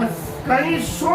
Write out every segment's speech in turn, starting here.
100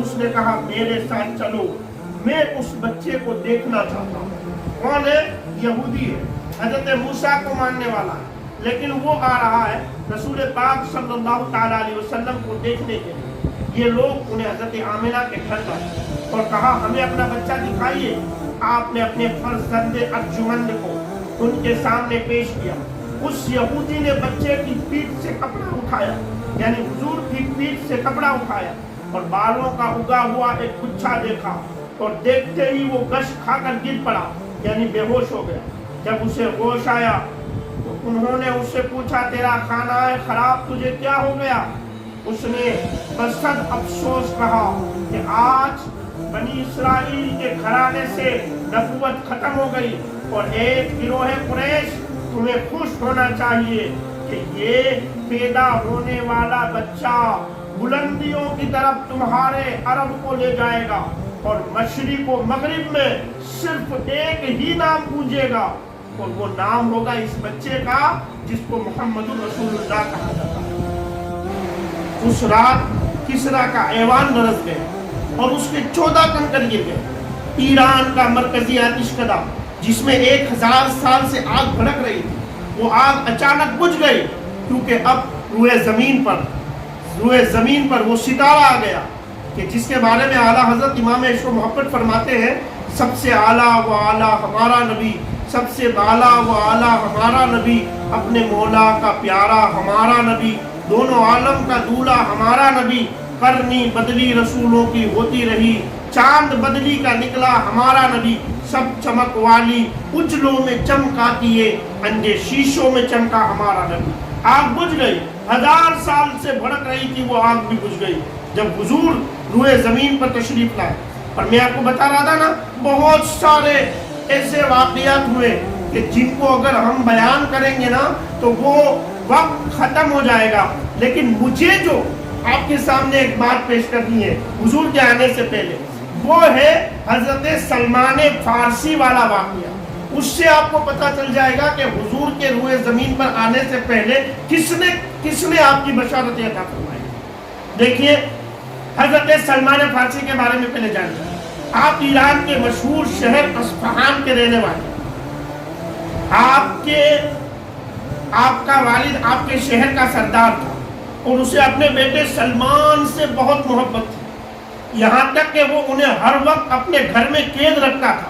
اس نے کہا میرے ساتھ چلو، میں اس بچے کو دیکھنا چاہتا ہوں۔ کون ہے؟ یہودی ہے، حضرت موسیٰ کو ماننے والا ہے، لیکن وہ آ رہا ہے رسول پاک صلی اللہ تعالیٰ علیہ وسلم کو دیکھنے کے لیے۔ یہ لوگ انہیں حضرت آمنہ کے گھر لائے اور کہا ہمیں اپنا بچہ دکھائیے۔ آپ نے اپنے فرزند ارجمند کو ان کے سامنے پیش کیا۔ اس یہودی نے بچے کی پیٹھ سے کپڑا اٹھایا، یعنی حضور کی پیٹھ سے کپڑا اٹھایا اور بالوں کا اگا ہوا ایک گچھا دیکھا، اور دیکھتے ہی وہ گشت کھا کر گر پڑا، یعنی بے ہوش ہو گیا۔ جب اسے ہوش آیا تو انہوں نے اس سے پوچھا تیرا کھانا ہے خراب، تجھے کیا ہو گیا؟ اس نے بصد افسوس کہا کہ آج بنی اسرائیل کے گھرانے سے نبوت ختم ہو گئی، اور ایک گروہ قریش تمہیں خوش ہونا چاہیے کہ یہ پیدا ہونے والا بچہ بلندیوں کی طرف تمہارے عرب کو لے جائے گا، اور مشرق و مغرب میں صرف ایک ہی نام گونجے گا، اور وہ نام ہوگا اس بچے کا جس کو محمد رسول اللہ کہا جاتا ہے۔ اس رات کسرا کا ایوان برس گئے اور اس کے 14 کنکر گر گئے۔ ایران کا مرکزی آتش کدہ جس میں 1000 سال سے آگ بھڑک رہی تھی، وہ آگ اچانک بجھ گئی، کیونکہ اب روئے زمین پر وہ ستارہ آ گیا کہ جس کے بارے میں اعلیٰ حضرت امام عشق و محبت فرماتے ہیں سب سے اعلیٰ و اعلیٰ ہمارا نبی، سب سے بالا و اعلیٰ ہمارا نبی، اپنے مولا کا پیارا ہمارا نبی، دونوں عالم کا دولہ ہمارا نبی، کرنی بدلی رسولوں کی ہوتی رہی، چاند بدلی کا نکلا ہمارا نبی، سب چمک والی اجلوں میں چمکاتی ہے، انجے شیشوں میں چمکا ہمارا نبی۔ آگ بجھ گئی، 1000 سال سے بھڑک رہی تھی وہ آگ بھی بجھ گئی جب حضور روئے زمین پر تشریف لائے۔ اور میں آپ کو بتا رہا تھا نا، بہت سارے ایسے واقعات ہوئے کہ جن کو اگر ہم بیان کریں گے نا تو وہ وقت ختم ہو جائے گا، لیکن مجھے جو آپ کے سامنے ایک بات پیش کرنی ہے حضور کے آنے سے پہلے، وہ ہے حضرت سلمان فارسی والا واقعہ۔ اس سے آپ کو پتہ چل جائے گا کہ حضور کے روئے زمین پر آنے سے پہلے کس نے آپ کی بشارت عطا فرمائی۔ دیکھیے حضرت سلمان فارسی کے بارے میں پہلے جانتے ہیں۔ آپ ایران کے مشہور شہر اصفہان کے رہنے والے، آپ کا والد آپ کے شہر کا سردار تھا، اور اسے اپنے بیٹے سلمان سے بہت محبت تھی، یہاں تک کہ وہ انہیں ہر وقت اپنے گھر میں قید رکھتا تھا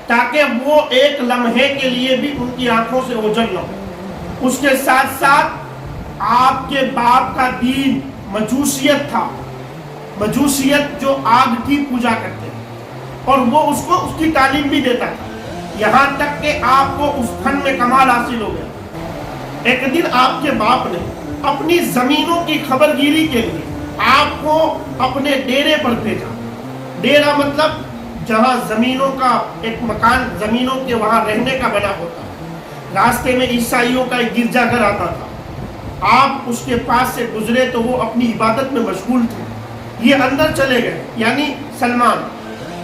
تاکہ وہ ایک لمحے کے لیے بھی ان کی آنکھوں سے اوجھل نہ ہو۔ اس کے ساتھ ساتھ آپ کے باپ کا دین مجوسیت تھا، مجوسیت جو آگ کی پوجا کرتے ہیں، اور وہ اس کو اس کی تعلیم بھی دیتا تھا، یہاں تک کہ آپ کو اس فن میں کمال حاصل ہو گیا۔ ایک دن آپ کے باپ نے اپنی زمینوں کی خبر گیری کے لیے آپ کو اپنے ڈیرے پر بھیجا۔ ڈیرا مطلب جہاں زمینوں کا ایک مکان زمینوں کے وہاں رہنے کا بنا ہوتا ہے۔ راستے میں عیسائیوں کا ایک گرجا گھر آتا تھا، آپ اس کے پاس سے گزرے تو وہ اپنی عبادت میں مشغول تھے، یہ اندر چلے گئے، یعنی سلمان۔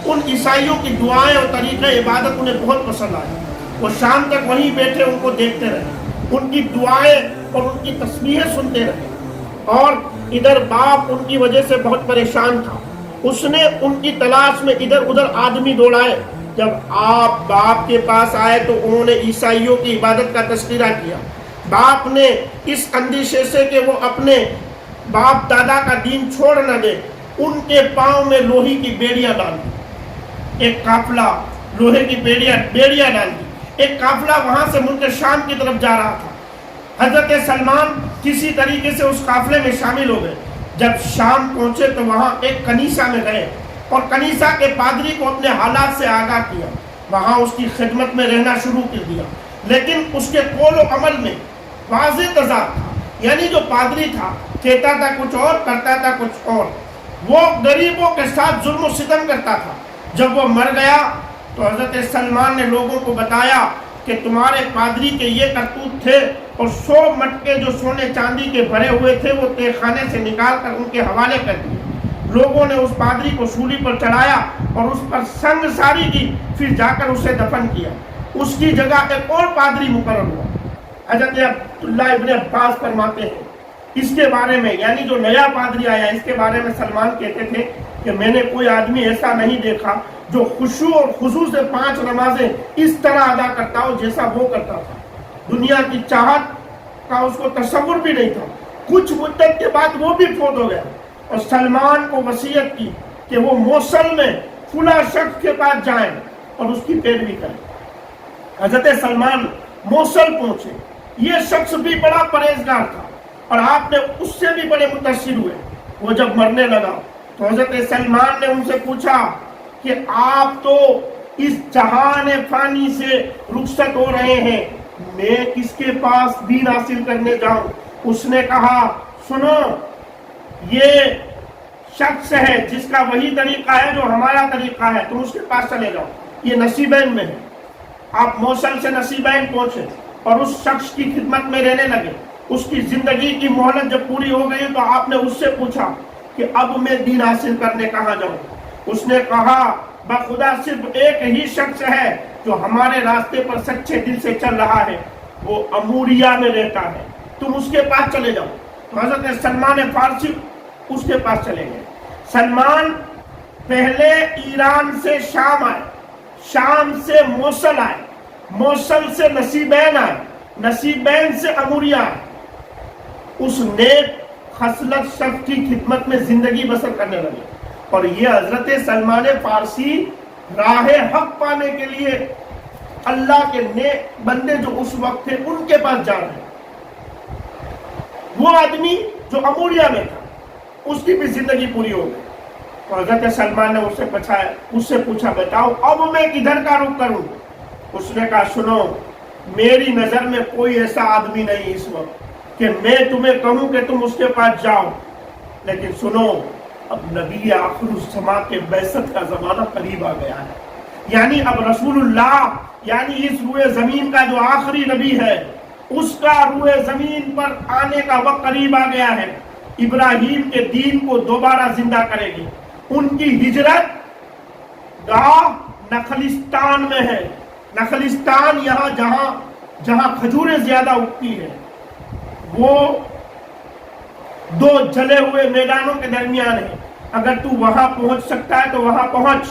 ان عیسائیوں کی دعائیں اور طریقہ عبادت انہیں بہت پسند آئی، وہ شام تک وہیں بیٹھے ان کو دیکھتے رہے، ان کی دعائیں اور ان کی تسبیحیں سنتے رہے، اور ادھر باپ ان کی وجہ سے بہت پریشان تھا۔ اس نے ان کی تلاش میں ادھر ادھر آدمی دوڑائے۔ جب آپ باپ کے پاس آئے تو انہوں نے عیسائیوں کی عبادت کا تذکرہ کیا۔ باپ نے اس اندیشے سے کہ وہ اپنے باپ دادا کا دین چھوڑ نہ دے، ان کے پاؤں میں لوہے کی بیڑیاں ڈال دی۔ ایک قافلہ لوہے کی بیڑیاں ڈال دی۔ ایک قافلہ وہاں سے ملک شام کی طرف جا رہا تھا۔ حضرت سلمان کسی طریقے سے اس قافلے میں شامل ہو گئے۔ جب شام پہنچے تو وہاں ایک کنیسہ میں گئے اور کنیسہ کے پادری کو اپنے حالات سے آگاہ کیا، وہاں اس کی خدمت میں رہنا شروع کر دیا، لیکن اس کے قول و عمل میں واضح تضاد تھا، یعنی جو پادری تھا کہتا تھا کچھ اور، کرتا تھا کچھ اور۔ وہ غریبوں کے ساتھ ظلم و ستم کرتا تھا۔ جب وہ مر گیا تو حضرت سلمان نے لوگوں کو بتایا کہ تمہارے پادری کے یہ کرتوت تھے، اور 100 مٹکے جو سونے چاندی کے بھرے ہوئے تھے وہ تہہ خانے سے نکال کر ان کے حوالے کر دیے۔ لوگوں نے اس پادری کو سولی پر چڑھایا اور اس پر سنگ ساری کی، پھر جا کر اسے دفن کیا۔ اس کی جگہ ایک اور پادری مقرر ہوا۔ حضرت عبداللہ ابن عباس فرماتے ہیں اس کے بارے میں، یعنی جو نیا پادری آیا اس کے بارے میں سلمان کہتے تھے کہ میں نے کوئی آدمی ایسا نہیں دیکھا جو خشوع اور خضوع سے 5 نمازیں اس طرح ادا کرتا ہو جیسا وہ کرتا تھا. دنیا کی چاہت کا اس کو تصور بھی نہیں تھا. کچھ مدت کے بعد وہ بھی فوت ہو گیا اور سلمان کو وصیت کی کہ وہ موصل میں فلاں شخص کے پاس جائیں اور اس کی پیروی کریں. حضرت سلمان موصل پہنچے. یہ شخص بھی بڑا پرہیزگار تھا اور آپ نے اس سے بھی بڑے متاثر ہوئے. وہ جب مرنے لگا تو حضرت سلمان نے ان سے پوچھا کہ آپ تو اس جہان فانی سے رخصت ہو رہے ہیں، میں کس کے پاس دین حاصل کرنے جاؤں؟ اس نے کہا سنو، یہ شخص ہے جس کا وہی طریقہ ہے جو ہمارا طریقہ ہے، تم اس کے پاس چلے جاؤ. یہ نصیبین میں ہے. آپ موصل سے نصیبین پہنچے اور اس شخص کی خدمت میں رہنے لگے. اس کی زندگی کی مہلت جب پوری ہو گئی تو آپ نے اس سے پوچھا کہ اب میں دین حاصل کرنے کہاں جاؤں؟ اس نے کہا بخدا صرف ایک ہی شخص ہے جو ہمارے راستے پر سچے دل سے چل رہا ہے، وہ اموریا میں رہتا ہے، تم اس کے پاس چلے جاؤ. تو حضرت سلمان فارسی اس کے پاس چلے گئے. سلمان پہلے ایران سے شام آئے، شام سے موصل آئے، موصل سے نصیبین آئے، نصیبین سے اموریا آئے. اس نیک خصلت شخص کی خدمت میں زندگی بسر کرنے لگے. اور یہ حضرت سلمان فارسی راہ حق پانے کے لیے اللہ کے نیک بندے جو اس وقت تھے ان کے پاس جا رہے ہیں. وہ آدمی جو اموریا میں تھا اس کی بھی زندگی پوری ہو گئی. تو حضرت سلمان نے اس سے پوچھا بتاؤ اب میں کدھر کا رخ کروں؟ اس نے کہا سنو، میری نظر میں کوئی ایسا آدمی نہیں اس وقت کہ میں تمہیں کہوں کہ تم اس کے پاس جاؤ، لیکن سنو، اب نبی آخر الزماں کے بعثت کا زمانہ قریب آ گیا ہے. یعنی اب رسول اللہ، یعنی اس روئے زمین کا جو آخری نبی ہے، اس کا روئے زمین پر آنے کا وقت قریب آ گیا ہے. ابراہیم کے دین کو دوبارہ زندہ کرے گی. ان کی ہجرت گاہ نخلستان میں ہے. نخلستان یہاں جہاں کھجوریں زیادہ اگتی ہیں، وہ 2 جلے ہوئے میدانوں کے درمیان ہے. اگر تو وہاں پہنچ سکتا ہے تو وہاں پہنچ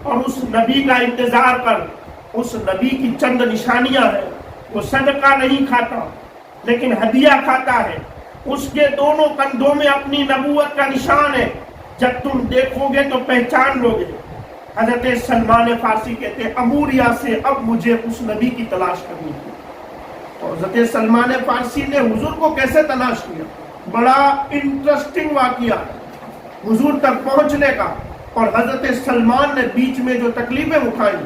اور اس نبی کا انتظار کر. اس نبی کی چند نشانیاں ہیں. وہ صدقہ نہیں کھاتا لیکن ہدیہ کھاتا ہے. اس کے دونوں کندھوں میں اپنی نبوت کا نشان ہے. جب تم دیکھو گے تو پہچان لو گے. حضرت سلمان فارسی کہتے ہیں اموریا سے اب مجھے اس نبی کی تلاش کرنی تھی. تو حضرت سلمان فارسی نے حضور کو کیسے تلاش کیا؟ بڑا انٹرسٹنگ واقعہ حضور تک پہنچنے کا. اور حضرت سلمان نے بیچ میں جو تکلیفیں اٹھائی،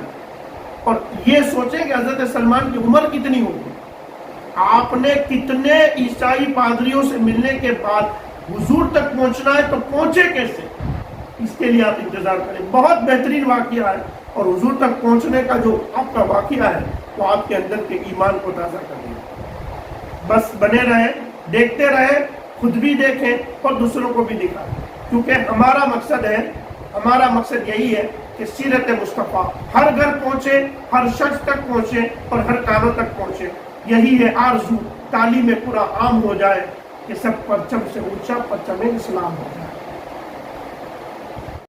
اور یہ سوچیں کہ حضرت سلمان کی عمر کتنی ہوگی. آپ نے کتنے عیسائی پادریوں سے ملنے کے بعد حضور تک پہنچنا ہے، تو پہنچے کیسے؟ اس کے لیے آپ انتظار کریں. بہت بہترین واقعہ ہے. اور حضور تک پہنچنے کا جو آپ کا واقعہ ہے وہ آپ کے اندر کے ایمان کو تازہ کر دے. بس بنے رہیں، دیکھتے رہیں، خود بھی دیکھیں اور دوسروں کو بھی دکھائیں. کیونکہ ہمارا مقصد یہی ہے کہ سیرت مصطفیٰ ہر گھر پہنچے، ہر شخص تک پہنچے اور ہر کانوں تک پہنچے. یہی ہے آرزو. تعلیم پورا عام ہو جائے کہ سب پرچم سے اونچا پرچم اسلام ہو جائے.